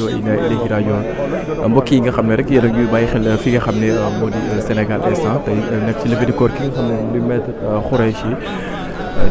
wa inna ilayhi raji'un mbokk yi nga xam ne rek yéen a ngi bàyyi xel fi nga xam ne moo di Sénégal instant tey nekk ci levée du corps ki nga xam ne di maître Khoureychi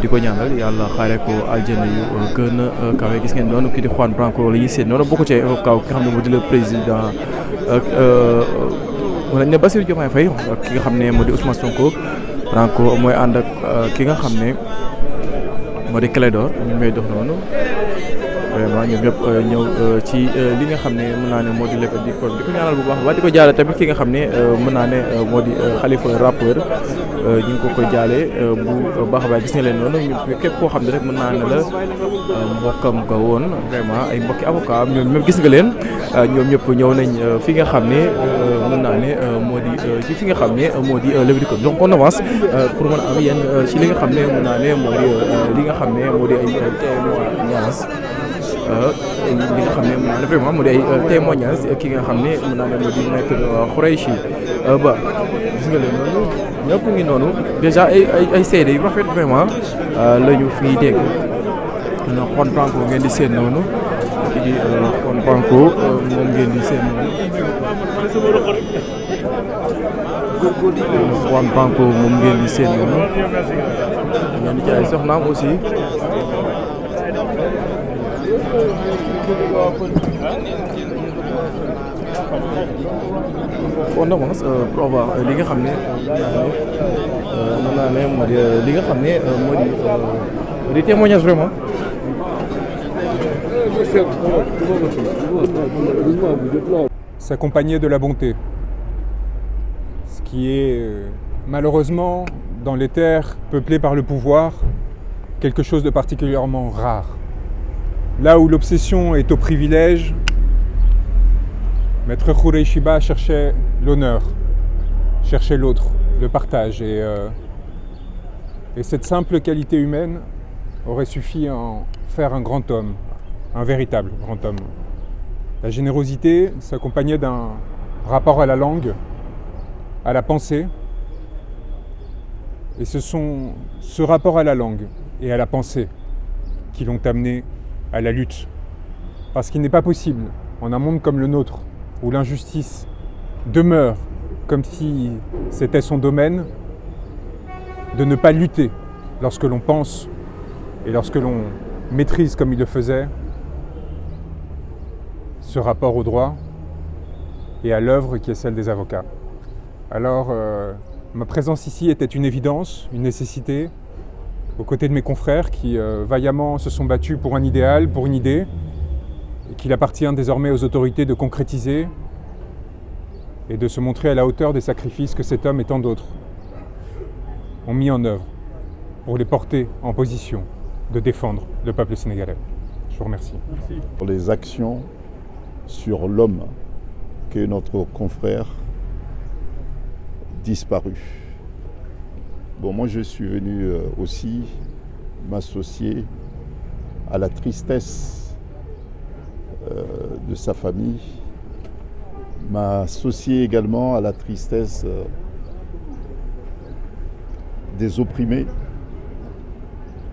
di ko ñaanal yàlla xaare ko aljana yu gën a kawe gis ngeen noonu kii di Juan Branco la ñuy seen noonu bokk ci kaw ki nga xam ne moo di le président wala ne Bassirou Diomaye Faye ki nga xam ne moo di Ousmane Sonko Branco mooy ànd ak ki nga xam ne moo di Clédor ñu may dox noonu vraiment ñoom ñëpp ñëw ci li nga xam ne mën naa ne moo di levée du corps di ko ñaanal bu baax ba di ko jaale tamit ki nga xam ne mën naa ne moo di Khalifa rappeur ñu ngi ko jaale bu baax a baax gis nga leen noonu képp koo xam ne rek mën naa ne la mbokkam ko woon vraiment ay mbokki avocat ñoom même gis nga leen ñoom ñëpp ñëw nañ fi nga xam ne mën naa ne moo di ci fi nga xam ne moo di levée du corps donc on avance pour mën a am yenn ci li nga xam ne mën naa ne moo di li nga xam ne moo di ay témoignage li nga xam ne mën naa ne vraiment moo di ay témoignage ki nga xam ne mën naa ne moo di maître Khoureychi ba gis nga leen noonu ñëpp ngi noonu déjà ay seede yu rafet vraiment la ñu fiy dégg na Juan Branco ngeen di seen noonu ki di Juan Branco moom ngeen di seen noonu Juan Branco moom ngeen di seen noonu ngeen di ci ay soxnaam aussi on avance pour avoir li nga xam ne mën naa ne moo di li nga xam ne moo di témoignage vraiment. S'accompagner de la bonté, ce qui est malheureusement dans les terres peuplées par le pouvoir quelque chose de particulièrement rare. Là où l'obsession est au privilège, Maître Khoureychi cherchait l'honneur, cherchait l'autre, le partage. Et cette simple qualité humaine aurait suffi à en faire un grand homme, un véritable grand homme. La générosité s'accompagnait d'un rapport à la langue, à la pensée. Et ce sont ce rapport à la langue et à la pensée qui l'ont amené à la lutte. Parce qu'il n'est pas possible, en un monde comme le nôtre, où l'injustice demeure comme si c'était son domaine, de ne pas lutter lorsque l'on pense et lorsque l'on maîtrise comme il le faisait ce rapport au droit et à l'œuvre qui est celle des avocats. Alors, ma présence ici était une évidence, une nécessité, aux côtés de mes confrères qui vaillamment se sont battus pour un idéal, pour une idée, et qu'il appartient désormais aux autorités de concrétiser et de se montrer à la hauteur des sacrifices que cet homme et tant d'autres ont mis en œuvre pour les porter en position de défendre le peuple sénégalais. Je vous remercie. Merci. Pour les actions sur l'homme que notre confrère disparu. Bon, moi je suis venu aussi m'associer à la tristesse de sa famille, m'associer également à la tristesse des opprimés,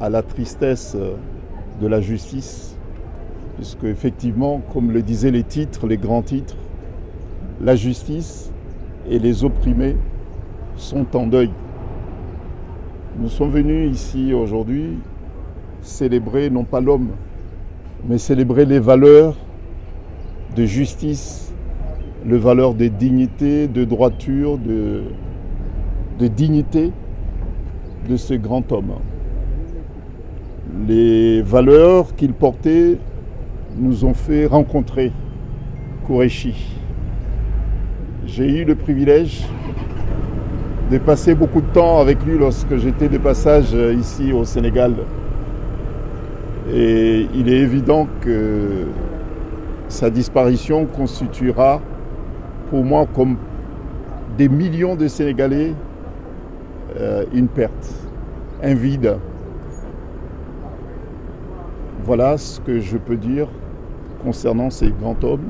à la tristesse de la justice, puisque effectivement, comme le disaient les titres, les grands titres, la justice et les opprimés sont en deuil. Nous sommes venus ici aujourd'hui célébrer non pas l'homme, mais célébrer les valeurs de justice, les valeurs de dignité, de droiture, de dignité de ce grand homme. Les valeurs qu'il portait nous ont fait rencontrer Khoureychi. J'ai eu le privilège de passer beaucoup de temps avec lui lorsque j'étais de passage ici au Sénégal. Et il est évident que sa disparition constituera pour moi, comme des millions de Sénégalais, une perte, un vide. Voilà ce que je peux dire concernant ces grands hommes.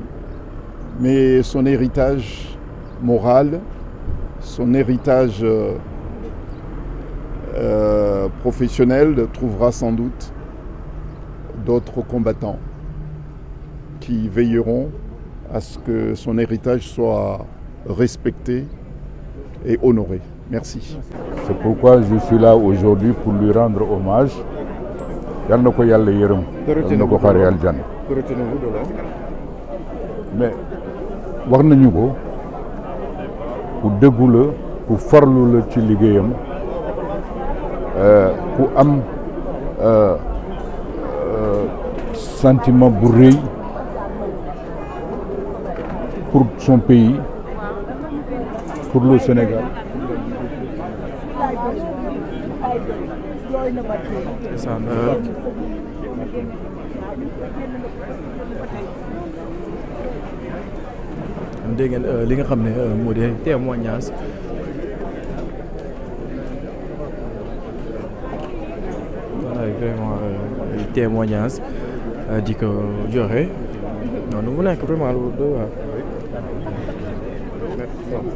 Mais son héritage moral, son héritage professionnel trouvera sans doute d'autres combattants qui veilleront à ce que son héritage soit respecté et honoré. Merci. C'est pourquoi je suis là aujourd'hui pour lui rendre hommage. Yal na ko Yàlla yërëm, yal na ko xare aljana. Mais wax nañu ko ku dëggu la, ku farlu la ci liggéeyam, ku am sentiment bu rëy pour son pays, pour le Sénégal. dégg ngeen li nga xam ne moo di témoignage voilà vraiment témoignage di ko joxe noonu mu nekk vraiment lu doy waar.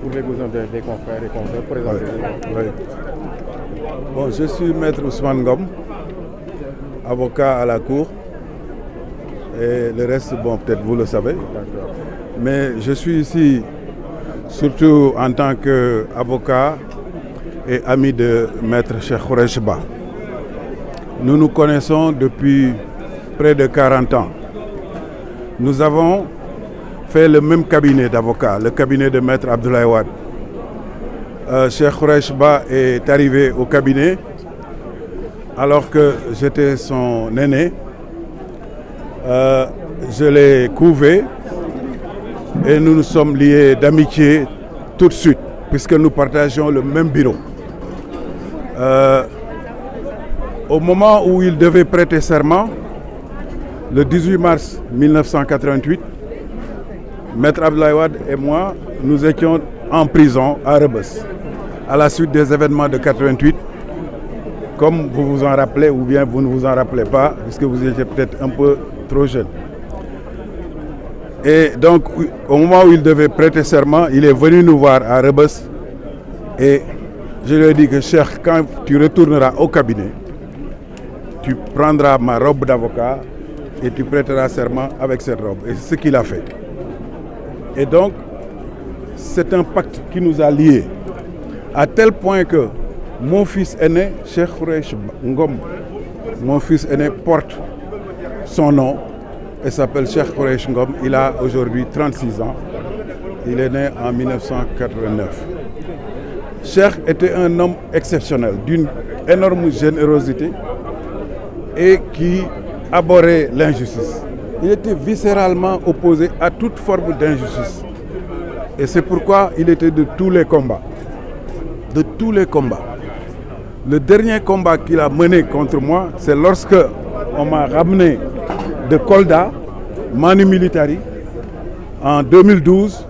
Pour les besoins des confrères et consoeurs, présentez-vous. Oui. Bon, je suis Maître Ousmane Ngom, avocat à la Cour. Et le reste, bon, peut-être vous le savez. Mais je suis ici surtout en tant qu'avocat et ami de Maître Cheikh Khoureyssi Ba. Nous nous connaissons depuis près de 40 ans. Nous avons fait le même cabinet d'avocats, le cabinet de Maître Abdoulaye Wade. Cheikh Khoureyssi Ba est arrivé au cabinet alors que j'étais son aîné. Je l'ai couvé et nous nous sommes liés d'amitié tout de suite puisque nous partageons le même bureau. Au moment où il devait prêter serment, le 18 mars 1988, Maître Abdoulaye Wade et moi, nous étions en prison à Rebeuss, à la suite des événements de 88, comme vous vous en rappelez ou bien vous ne vous en rappelez pas, puisque vous étiez peut-être un peu trop jeune. Et donc, au moment où il devait prêter serment, il est venu nous voir à Rebeuss et je lui ai dit que Cheikh, quand tu retourneras au cabinet, tu prendras ma robe d'avocat et tu prêteras serment avec cette robe. Et c'est ce qu'il a fait. Et donc, c'est un pacte qui nous a liés, à tel point que mon fils aîné, Cheikh Khoureyssi Ngom, mon fils aîné porte son nom et s'appelle Cheikh Khoureyssi Ngom. Il a aujourd'hui 36 ans. Il est né en 1989. Cheikh était un homme exceptionnel, d'une énorme générosité et qui abhorrait l'injustice. Il était viscéralement opposé à toute forme d'injustice. Et c'est pourquoi il était de tous les combats. De tous les combats. Le dernier combat qu'il a mené contre moi, c'est lorsque on m'a ramené de Kolda, Manu Militari, en 2012.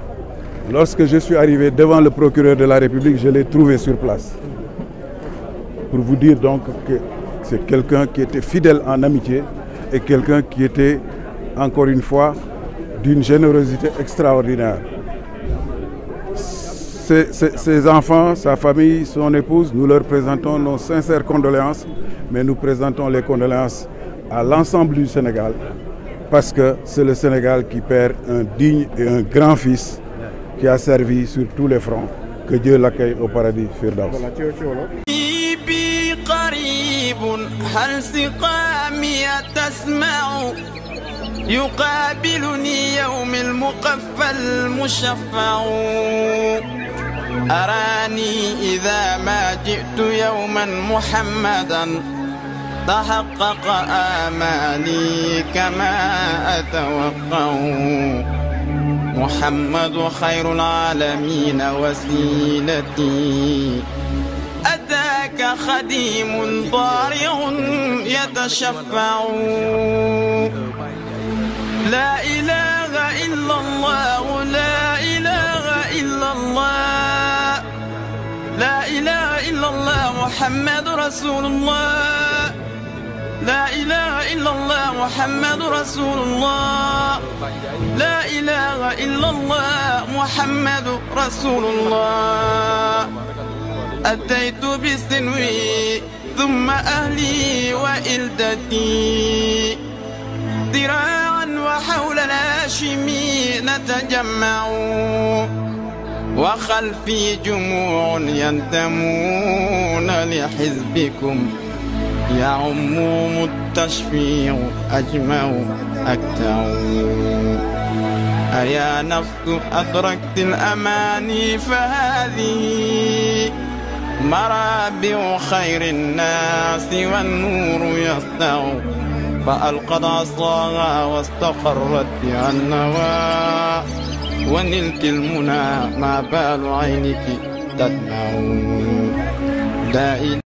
Lorsque je suis arrivé devant le procureur de la République, je l'ai trouvé sur place. Pour vous dire donc que c'est quelqu'un qui était fidèle en amitié et quelqu'un qui était, encore une fois, d'une générosité extraordinaire. Ses enfants, sa famille, son épouse, nous leur présentons nos sincères condoléances, mais nous présentons les condoléances à l'ensemble du Sénégal, parce que c'est le Sénégal qui perd un digne et un grand fils qui a servi sur tous les fronts. Que Dieu l'accueille au paradis Firdaus. يقابلني يوم المقفى المشفع أراني إذا ما جئت يوما محمدا تحقق آمالي كما أتوقع محمد خير العالمين وسيلتي أتاك خديم ضارع يتشفع لا إله إلا الله لا إله إلا الله لا إله إلا الله محمد رسول الله لا إله إلا الله محمد رسول الله لا إله إلا الله محمد رسول الله أتيت بسنوي ثم أهلي وإلدتي ذراعا وحول الهاشمي نتجمع وخلفي جموع ينتمون لحزبكم يعمهم التشفيع أجمع أكتع أيا نفس أدركت الأماني فهذه مرابع خير الناس والنور يسطع فألقت عصاها واستقرت بها النوى ونلت المنى ما بال عينك تدمع دائما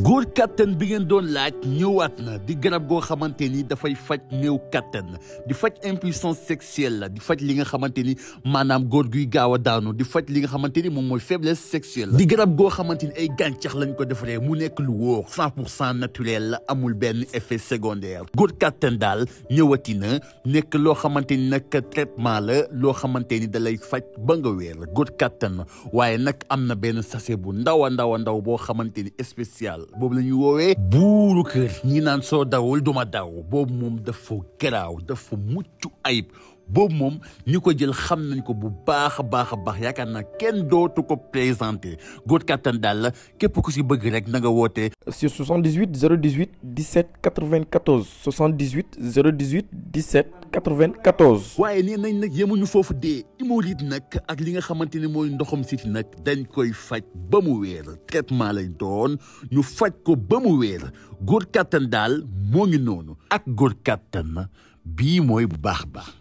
góor kattan bi ngeen doon laaj ñëwaat na di garab goo xamante ni dafay faj néew kattan di faj impuissance sexuelle la di faj li nga xamante ni maanaam góor guy gaaw a daanu di faj li nga xamante ni moom mooy faiblesse sexuelle la di garab goo xamante ni ay gàncax lañ ko defaree mu nekk lu wóor 100% naturel la amul benn effet secondaire góor kattan daal ñëwati na nekk loo xamante ni nag traitement la loo xamante ni da lay faj ba nga wéer la góor kattan waaye nag am na benn sachet bu ndaw a ndaw boo xamante ni spécial boobu la ñuy woowee buuru kër ñi naan soo dawul duma daw boobu moom dafa garaaw dafa mucc ayib boobu moom ñi ko jël xam nañ ko bu baax a baax yaakaar naa kenn dootu ko présenté góor kattan daal la képp ku si bëgg rek na nga woote sur 78 018 17 94 78 018 17 94. waaye nee nañ nag yemuñu foofu dee hémorroïde nag ak li nga xamante ne mooy ndoxam siti nag dañ koy faj ba mu wéer traitement lay doon ñu faj ko ba mu wéer góor kattan daal moo ngi noonu ak góor kattan bii mooy bu baax